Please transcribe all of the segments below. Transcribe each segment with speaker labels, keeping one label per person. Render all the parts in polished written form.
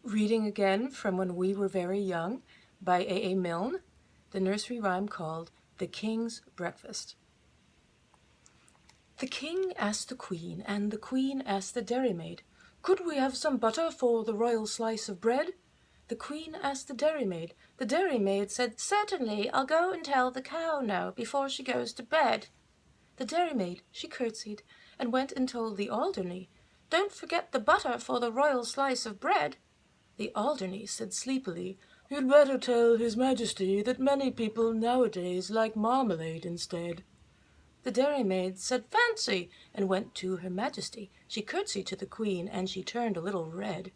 Speaker 1: Reading again from When We Were Very Young by A. Milne, the nursery rhyme called The King's Breakfast. The king asked the queen, and the queen asked the dairymaid, "Could we have some butter for the royal slice of bread?" The queen asked the dairymaid. The dairymaid said, "Certainly, I'll go and tell the cow now before she goes to bed." The dairymaid, she curtsied, and went and told the Alderney, "Don't forget the butter for the royal slice of bread." The Alderney said sleepily, "You'd better tell His Majesty that many people nowadays like marmalade instead." The dairymaid said, "Fancy," and went to Her Majesty. She curtsied to the Queen, and she turned a little red.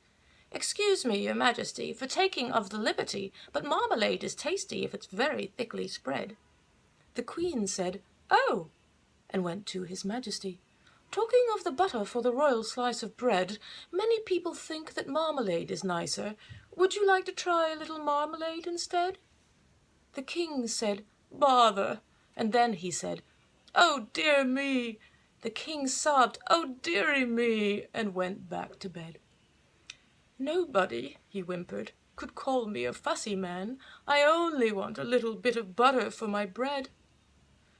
Speaker 1: "Excuse me, Your Majesty, for taking of the liberty, but marmalade is tasty if it's very thickly spread." The Queen said, "Oh," and went to His Majesty. "Talking of the butter for the royal slice of bread, many people think that marmalade is nicer. Would you like to try a little marmalade instead?" The King said, "Bother," and then he said, "Oh, dear me!" The King sobbed, "Oh, dearie me!" and went back to bed. "Nobody," he whimpered, "could call me a fussy man. I only want a little bit of butter for my bread."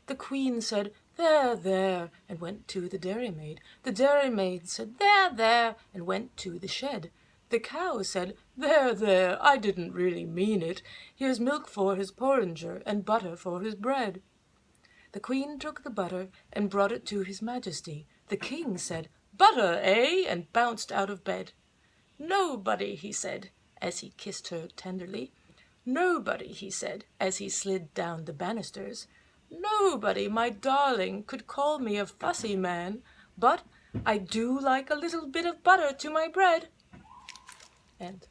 Speaker 1: The Queen said, "There, there," and went to the dairymaid. The dairymaid said, "There, there," and went to the shed. The cow said, "There, there, I didn't really mean it. Here's milk for his porringer and butter for his bread." The Queen took the butter and brought it to His Majesty. The King said, "Butter, eh?" and bounced out of bed. "Nobody," he said, as he kissed her tenderly. "Nobody," he said, as he slid down the banisters. "Nobody, my darling, could call me a fussy man, but I do like a little bit of butter to my bread." End.